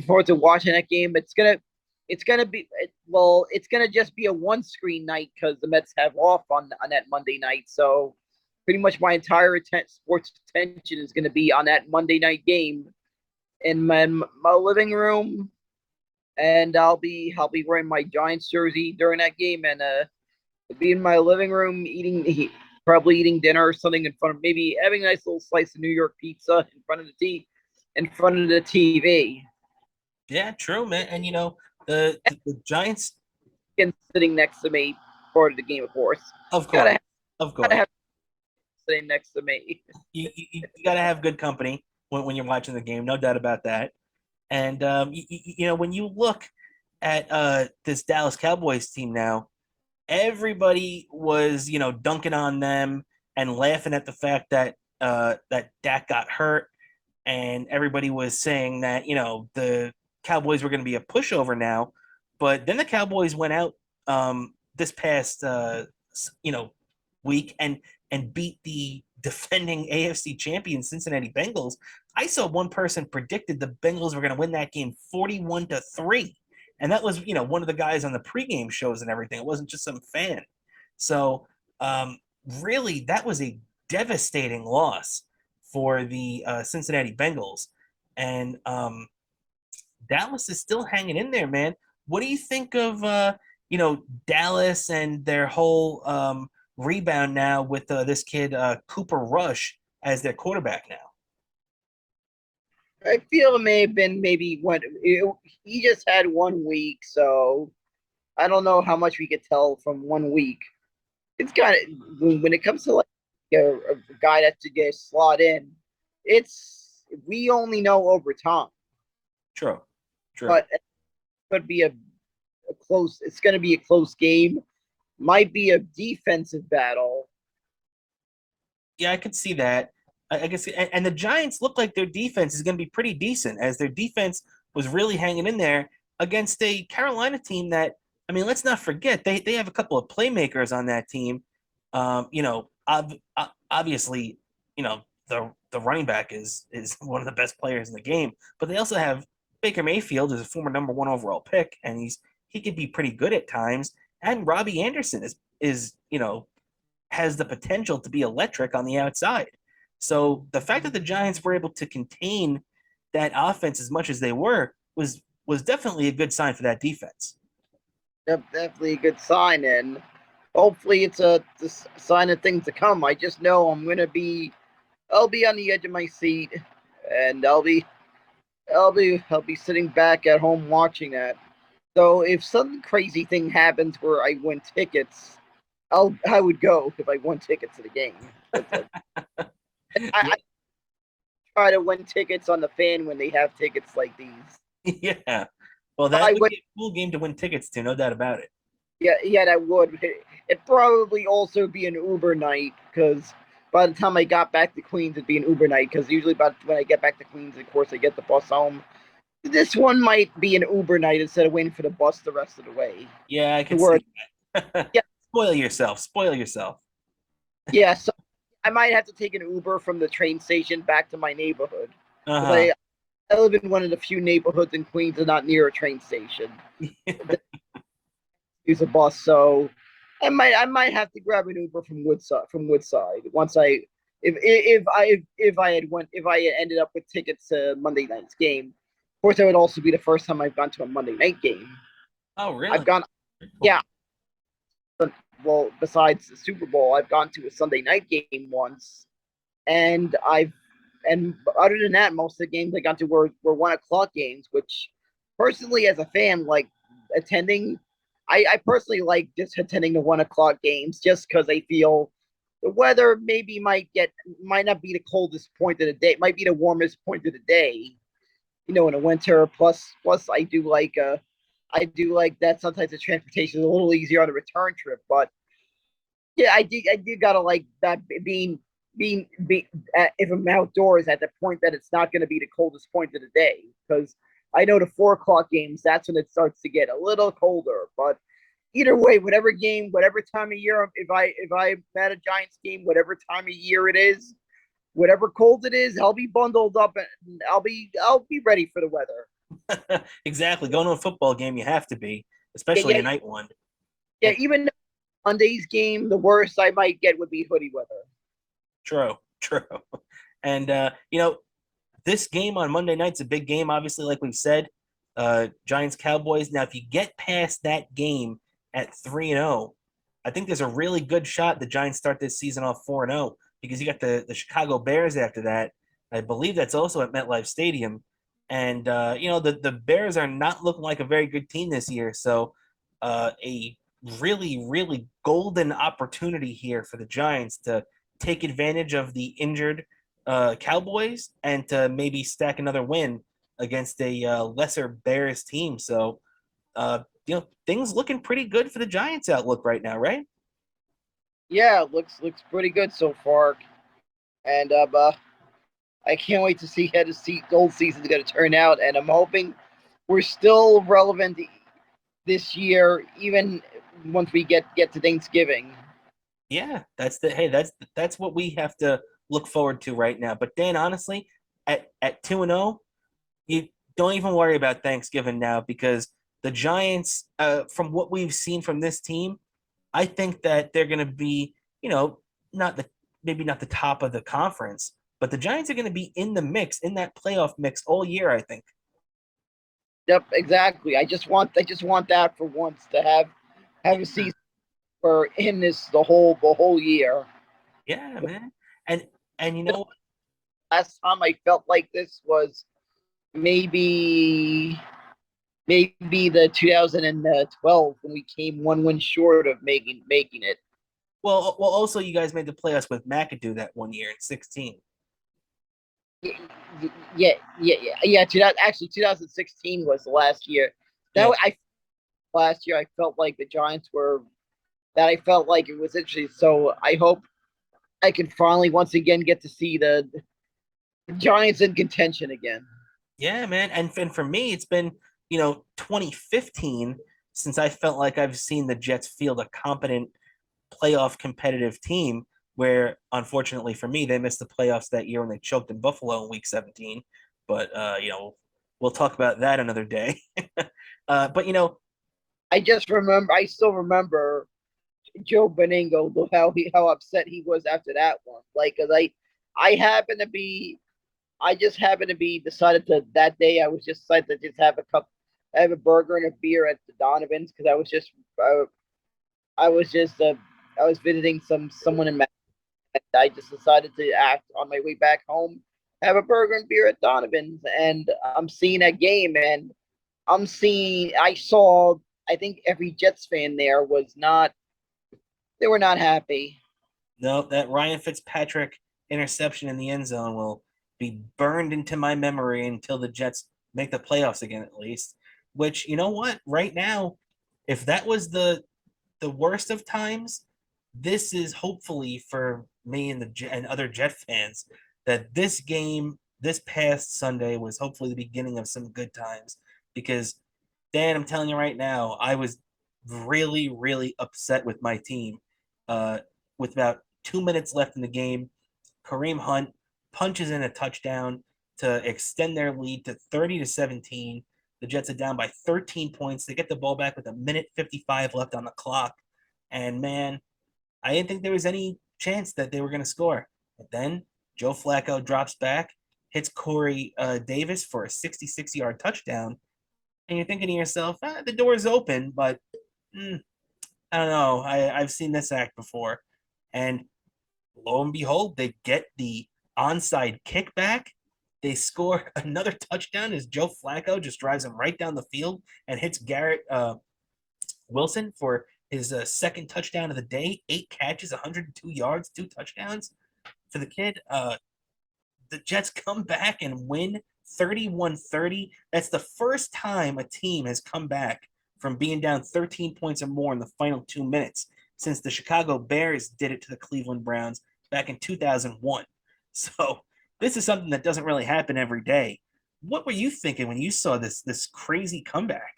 forward to watching that game. It's gonna just be a one screen night because the Mets have off on that Monday night. So pretty much my entire sports attention is gonna be on that Monday night game in my living room, and I'll be wearing my Giants jersey during that game, and be in my living room probably eating dinner or something in front of maybe having a nice little slice of New York pizza in front of the TV. Yeah, true, man. And the Giants, And sitting next to me part of the game, of course. of Gotta course, have, of gotta course, have sitting next to me. you got to have good company when you're watching the game, no doubt about that. And when you look at this Dallas Cowboys team now, everybody was dunking on them and laughing at the fact that that Dak got hurt, and everybody was saying that the Cowboys were going to be a pushover now. But then the Cowboys went out this past week and beat the defending AFC champion Cincinnati Bengals. I saw one person predicted the Bengals were going to win that game 41-3. And that was, one of the guys on the pregame shows and everything. It wasn't just some fan. So, really, that was a devastating loss for the Cincinnati Bengals. And Dallas is still hanging in there, man. What do you think of, Dallas and their whole rebound now with this kid, Cooper Rush, as their quarterback now? I feel it may have been maybe he just had 1 week, so I don't know how much we could tell from 1 week. It's got when it comes to like a guy that to get slot in, it's we only know over time, True. True. but it could be a close. It's going to be a close game. Might be a defensive battle. Yeah, I could see that. I guess, and the Giants look like their defense is going to be pretty decent, as their defense was really hanging in there against a Carolina team that, I mean, let's not forget they have a couple of playmakers on that team. Obviously, the running back is one of the best players in the game, but they also have Baker Mayfield as a former number one overall pick, and he could be pretty good at times. And Robbie Anderson is has the potential to be electric on the outside. So the fact that the Giants were able to contain that offense as much as they was definitely a good sign for that defense. Definitely a good sign. And hopefully it's a sign of things to come. I just know I'll be on the edge of my seat, and I'll be sitting back at home watching that. So if some crazy thing happens where I win tickets, I would go if I won tickets to the game. I try to win tickets on the fan when they have tickets like these. Yeah. Well, that I would would, be a cool game to win tickets to, no doubt about it. yeah, that would. It'd probably also be an Uber night because by the time I got back to Queens, it'd be an Uber night because usually about when I get back to Queens, of course, I get the bus home. This one might be an Uber night instead of waiting for the bus the rest of the way. Yeah, I To could where, see that. yeah, Spoil yourself. Spoil yourself. yeah. So I might have to take an Uber from the train station back to my neighborhood because Uh-huh. I live in one of the few neighborhoods in Queens that are not near a train station. Use a bus, so I might have to grab an Uber from Woodside once I if I had ended up with tickets to Monday night's game. Of course, that would also be the first time I've gone to a Monday night game. Oh, I've really? gone, Very yeah. cool. Well, besides the Super Bowl, I've gone to a Sunday night game once, and and other than that, most of the games I got to were 1 o'clock games, which personally, as a fan, like attending. I personally like just attending the 1 o'clock games just because I feel the weather maybe might not be the coldest point of the day, might be the warmest point of the day. In the winter. Plus, I do like that sometimes the transportation is a little easier on the return trip, but yeah, I do gotta like that being if I'm outdoors at the point that it's not going to be the coldest point of the day because I know the 4 o'clock games that's when it starts to get a little colder. But either way, whatever game, whatever time of year, if I'm at a Giants game, whatever time of year it is, whatever cold it is, I'll be bundled up and I'll be ready for the weather. Exactly. Going to a football game, you have to be, Yeah, especially yeah, a night one. yeah. And Even Monday's game, the worst I might get would be hoodie weather. true, true. And this game on Monday night's a big game, obviously, like we've said. Giants Cowboys. Now, if you get past that game at 3-0, I think there's a really good shot the Giants start this season off 4-0 because you got the Chicago Bears after that. I believe that's also at MetLife Stadium. And the Bears are not looking like a very good team this year. So a really, really golden opportunity here for the Giants to take advantage of the injured Cowboys and to maybe stack another win against a lesser Bears team. So, things looking pretty good for the Giants outlook right now, right? Yeah, looks pretty good so far, and I can't wait to see how the gold season is going to turn out. And I'm hoping we're still relevant this year, even once we get to Thanksgiving. Yeah, that's what we have to look forward to right now. But Dan, honestly, at 2-0, you don't even worry about Thanksgiving now because the Giants, from what we've seen from this team, I think that they're going to be, not the maybe not the top of the conference, but the Giants are going to be in the mix, in that playoff mix all year, I think. Yep, exactly. I just want that for once to have a season for in this the whole year. Yeah, man. And and you The know, last time I felt like this was maybe maybe the 2012 when we came 1 win short of making it. well, also you guys made the playoffs with McAdoo that one year in 16. Yeah, yeah. 2016 was the last year. Yeah, I last year I felt like the Giants were that I felt like it was interesting. So I hope I can finally once again get to see the Giants in contention again. yeah, man. And for me, it's been 2015 since I felt like I've seen the Jets field a competent playoff competitive team. Where unfortunately for me, they missed the playoffs that year when they choked in Buffalo in Week 17. But we'll talk about that another day. But I still remember Joe Beningo, how upset he was after that one. Like, cause I happened to be, I just happened to be decided to that day. I was just decided to just have a burger and a beer at the Donovan's because I was just I was just I was visiting someone in Mass. I just decided to act on my way back home, have a burger and beer at Donovan's, and I'm seeing a game, and I saw, I think every Jets fan there was not, they were not happy. No, that Ryan Fitzpatrick interception in the end zone will be burned into my memory until the Jets make the playoffs again, at least. Which, you know what? Right now, if that was the worst of times, this is hopefully for me and and other Jet fans that this game this past Sunday was hopefully the beginning of some good times. Because Dan, I'm telling you right now, I was really, really upset with my team. Uh, with about 2 minutes left in the game, Kareem Hunt punches in a touchdown to extend their lead to 30-17. The Jets are down by 13 points. They get the ball back with a minute 55 left on the clock. And man, I didn't think there was any chance that they were going to score. But then Joe Flacco drops back, hits Corey Davis for a 66-yard touchdown. And you're thinking to yourself, the door's open, but I don't know. I've seen this act before. And lo and behold, they get the onside kickback. They score another touchdown as Joe Flacco just drives him right down the field and hits Garrett Wilson for his second touchdown of the day. 8 catches, 102 yards, 2 touchdowns for the kid. The Jets come back and win 31-30. That's the first time a team has come back from being down 13 points or more in the final 2 minutes since the Chicago Bears did it to the Cleveland Browns back in 2001. So this is something that doesn't really happen every day. What were you thinking when you saw this crazy comeback?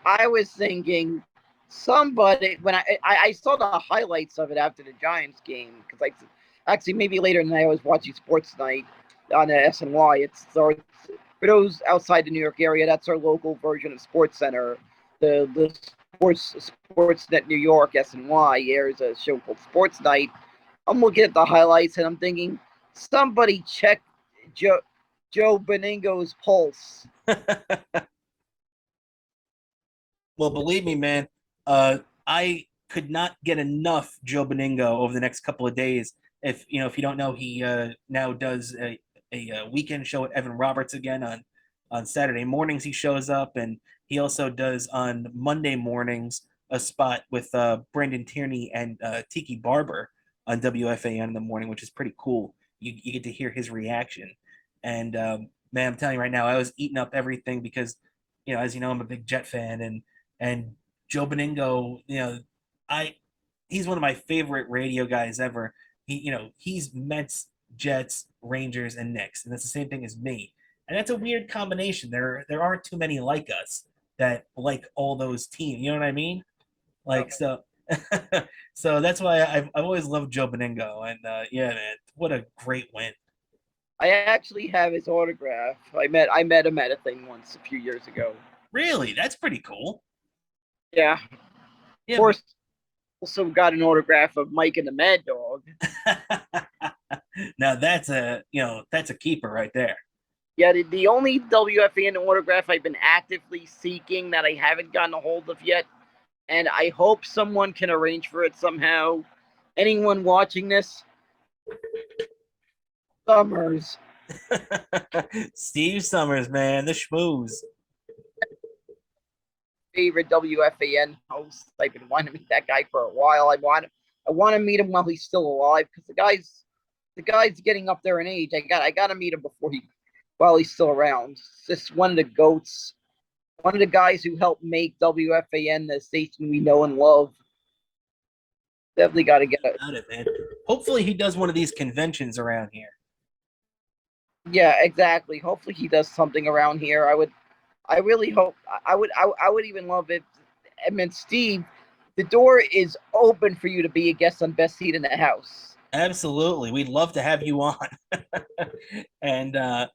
I was thinking somebody when I saw the highlights of it after the Giants game, because like actually maybe later in the night I was watching Sports Night on the SNY. For those outside the New York area, that's our local version of Sports Center. The Sportsnet New York SNY airs a show called Sports Night. I'm looking at the highlights and I'm thinking somebody check Joe Beningo's pulse. Well, believe me, man, I could not get enough Joe Beningo over the next couple of days. If you don't know, he now does a weekend show at Evan Roberts again on Saturday mornings. He shows up, and he also does on Monday mornings a spot with Brendan Tierney and Tiki Barber on WFAN in the morning, which is pretty cool. You get to hear his reaction, and man, I'm telling you right now, I was eating up everything because as you know, I'm a big Jet fan, and Joe Beningo, I he's one of my favorite radio guys ever. He's Mets, Jets, Rangers, and Knicks, and that's the same thing as me. And that's a weird combination. There aren't too many like us that like all those teams. You know what I mean? Like Okay. so. So that's why I've always loved Joe Beningo, and yeah, man, what a great win! I actually have his autograph. I met him at a thing once a few years ago. Really, that's pretty cool. Yeah. Of Yeah, course, also got an autograph of Mike and the Mad Dog. now that's a keeper right there. Yeah, the only WFAN autograph I've been actively seeking that I haven't gotten a hold of yet, and I hope someone can arrange for it somehow. Anyone watching this? Summers. Steve Summers, man, the schmooze. Favorite WFAN host. I've been wanting to meet that guy for a while. I want to meet him while he's still alive because the guy's getting up there in age. I got to meet him while he's still around. Just one of the goats, one of the guys who helped make WFAN the station we know and love. Definitely got to get it. About it, man. Hopefully, he does one of these conventions around here. Yeah, exactly. Hopefully he does something around here. I really hope. I would even love it. I mean, Steve, the door is open for you to be a guest on Best Seat in the House. Absolutely, we'd love to have you on. And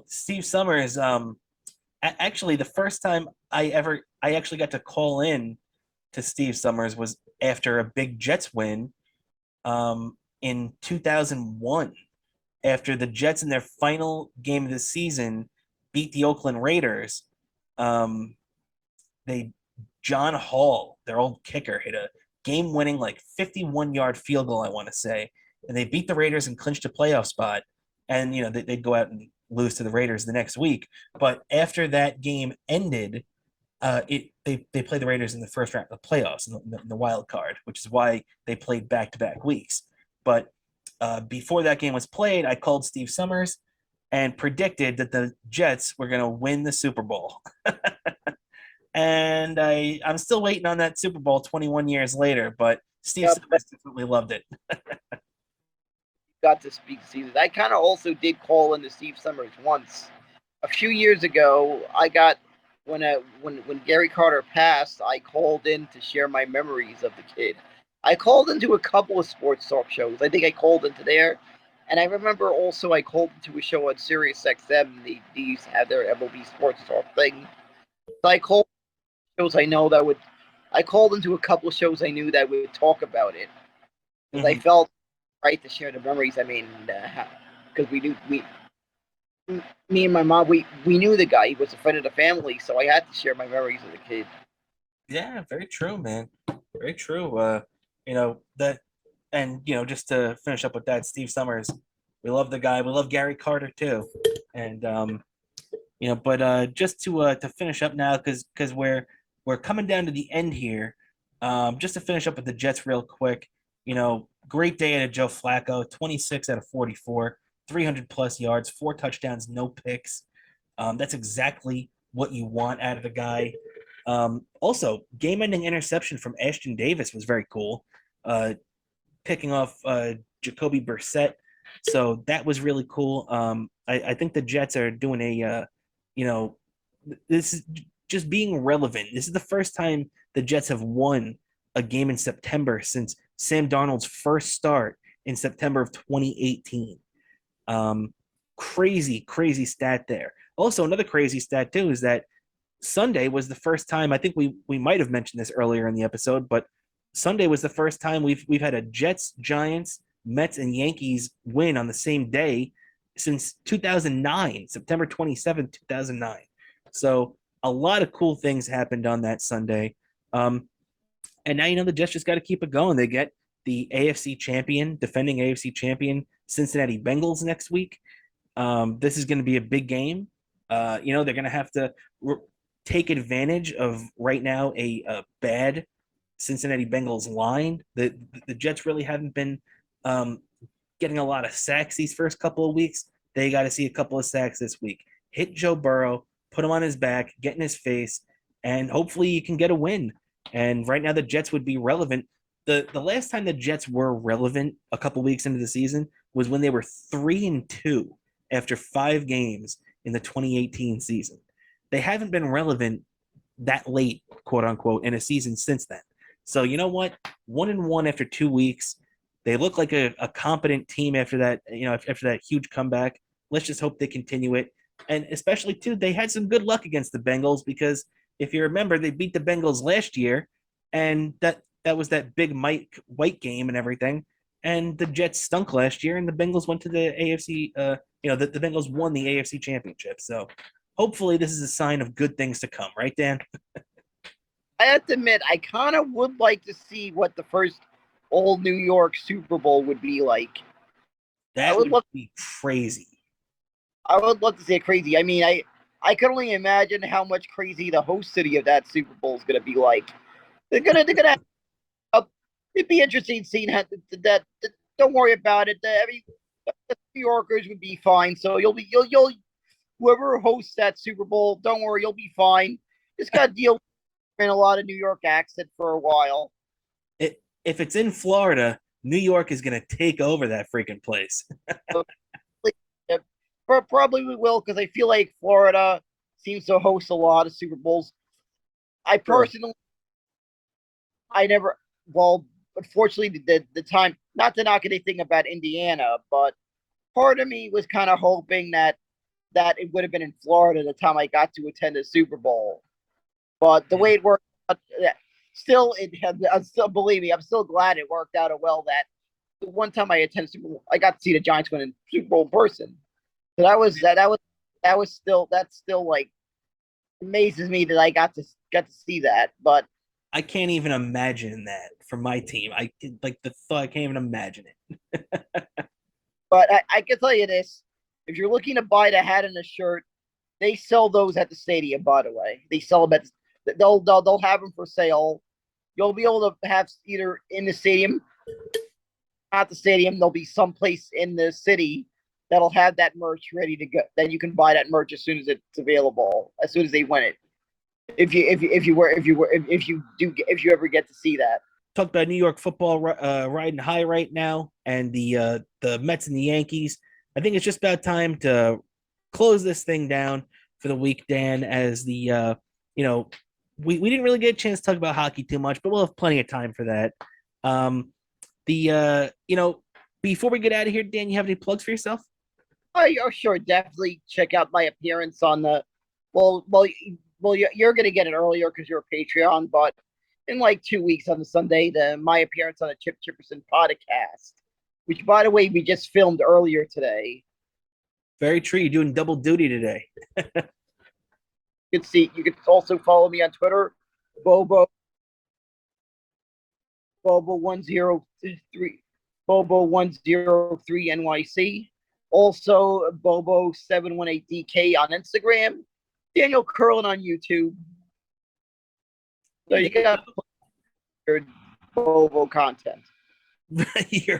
Steve Summers. Actually, the first time I actually got to call in to Steve Summers was after a big Jets win, in 2001, after the Jets in their final game of the season beat the Oakland Raiders. They John Hall, their old kicker, hit a game-winning like 51-yard field goal, I want to say, and they beat the Raiders and clinched a playoff spot. And they'd go out and lose to the Raiders the next week. But after that game ended, they played the Raiders in the first round of the playoffs, in the wild card, which is why they played back-to-back weeks. But before that game was played, I called Steve Summers and predicted that the Jets were going to win the Super Bowl. And I'm still waiting on that Super Bowl 21 years later, but Steve Summers definitely loved it. Got to speak seasons. I kind of also did call into Steve Summers once. A few years ago, I got when Gary Carter passed, I called in to share my memories of the kid. I called into a couple of sports talk shows. I think I called into there, and I remember also I called into a show on Sirius XM. They used to have their MLB sports talk thing. So I called shows I know that would. I called into a couple of shows I knew that would talk about it because I felt right to share the memories. I mean, because me and my mom, we knew the guy. He was a friend of the family, so I had to share my memories of the kid. Yeah, very true, man. Very true. That, and just to finish up with that, Steve Summers, we love the guy. We love Gary Carter too, and but just to finish up now, because we're coming down to the end here. Just to finish up with the Jets real quick. Great day out of Joe Flacco, 26 out of 44, 300 plus yards, 4 touchdowns, no picks. That's exactly what you want out of a guy. Also, game-ending interception from Ashton Davis was very cool, picking off Jacoby Brissett. So that was really cool. I think the Jets are doing this is just being relevant. This is the first time the Jets have won a game in September since Sam Darnold's first start in September of 2018. Crazy stat there. Also, another crazy stat too is that Sunday was the first time. I think we might have mentioned this earlier in the episode, but Sunday was the first time we've had a Jets, Giants, Mets, and Yankees win on the same day since 2009, September 27th, 2009. So a lot of cool things happened on that Sunday. And now the Jets just got to keep it going. They get the AFC champion, defending AFC champion, Cincinnati Bengals next week. This is going to be a big game. They're going to have to take advantage of right now a bad Cincinnati Bengals line. The Jets really haven't been getting a lot of sacks these first couple of weeks. They got to see a couple of sacks this week. Hit Joe Burrow, put him on his back, get in his face, and hopefully you can get a win. And right now the Jets would be relevant. The last time the Jets were relevant a couple weeks into the season was when they were 3-2 after 5 games in the 2018 season. They haven't been relevant that late, quote unquote, in a season since then. So you know what? 1-1 after 2 weeks. They look like a competent team after that, after that huge comeback. Let's just hope they continue it. And especially too, they had some good luck against the Bengals because if you remember, they beat the Bengals last year, and that was that big Mike White game and everything. And the Jets stunk last year, and the Bengals went to the AFC. The Bengals won the AFC Championship. So hopefully, this is a sign of good things to come, right, Dan? I have to admit, I kind of would like to see what the first old New York Super Bowl would be like. That would be crazy. I would love to see it crazy. I mean, I can only imagine how much crazy the host city of that Super Bowl is going to be like. They're gonna. It'd be interesting seeing that. Don't worry about it. The New Yorkers would be fine. So you'll whoever hosts that Super Bowl, don't worry, you'll be fine. Just got to deal with a lot of New York accent for a while. If it's in Florida, New York is going to take over that freaking place. Probably we will because I feel like Florida seems to host a lot of Super Bowls. I personally, unfortunately, the time, not to knock anything about Indiana, but part of me was kind of hoping that it would have been in Florida the time I got to attend the Super Bowl. But the way it worked out, believe me, I'm still glad it worked out well that the one time I attended Super Bowl, I got to see the Giants win in Super Bowl in person. So that's still like Amazes me that I got to see that. But I can't even imagine that for my team. I like the thought. I can't even imagine it. I can tell you this: if you're looking to buy the hat and the shirt, they sell those at the stadium. By the way, they sell them at. They'll have them for sale. You'll be able to have either in the stadium, at the stadium. There'll be some place in the city that'll have that merch ready to go. That you can buy that merch as soon as it's available, as soon as they win it. If you ever get to see that. Talk about New York football riding high right now, and the Mets and the Yankees. I think it's just about time to close this thing down for the week, Dan. As the you know, we didn't really get a chance to talk about hockey too much, but we'll have plenty of time for that. Um, before we get out of here, Dan, you have any plugs for yourself? Oh, sure, definitely check out my appearance on the. Well, well, you're going to get it earlier because you're a Patreon, but in like 2 weeks on the Sunday, my appearance on the Chip Chipperson podcast, which by the way we just filmed earlier today. Very true. You're doing double duty today. You can see. You can also follow me on Twitter, Bobo Bobo 103 Bobo 103 NYC. Also Bobo 718 DK on Instagram. Daniel Kurlan on YouTube. So you got your Bobo content.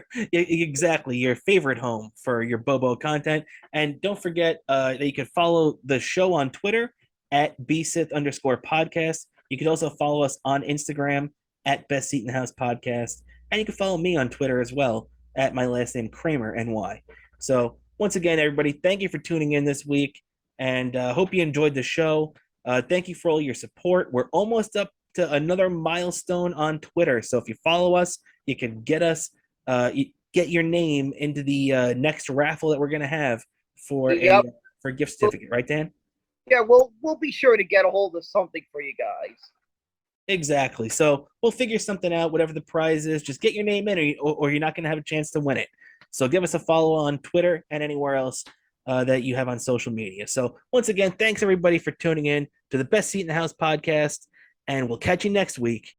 Exactly your favorite home for your Bobo content. And don't forget that you can follow the show on Twitter at bsith_podcast. You can also follow us on Instagram at Best Seat in the House Podcast. And you can follow me on Twitter as well at my last name, Cramer, NY. So once again, everybody, thank you for tuning in this week. And hope you enjoyed the show. Thank you for all your support. We're almost up to another milestone on Twitter. So if you follow us, you can get us, get your name into the next raffle that we're going to have for for a gift certificate, right, Dan? Yeah, we'll be sure to get a hold of something for you guys. Exactly. So we'll figure something out, whatever the prize is. Just get your name in, or you're not going to have a chance to win it. So give us a follow on Twitter and anywhere else that you have on social media. So once again, thanks everybody for tuning in to the Best Seat in the House podcast, and we'll catch you next week.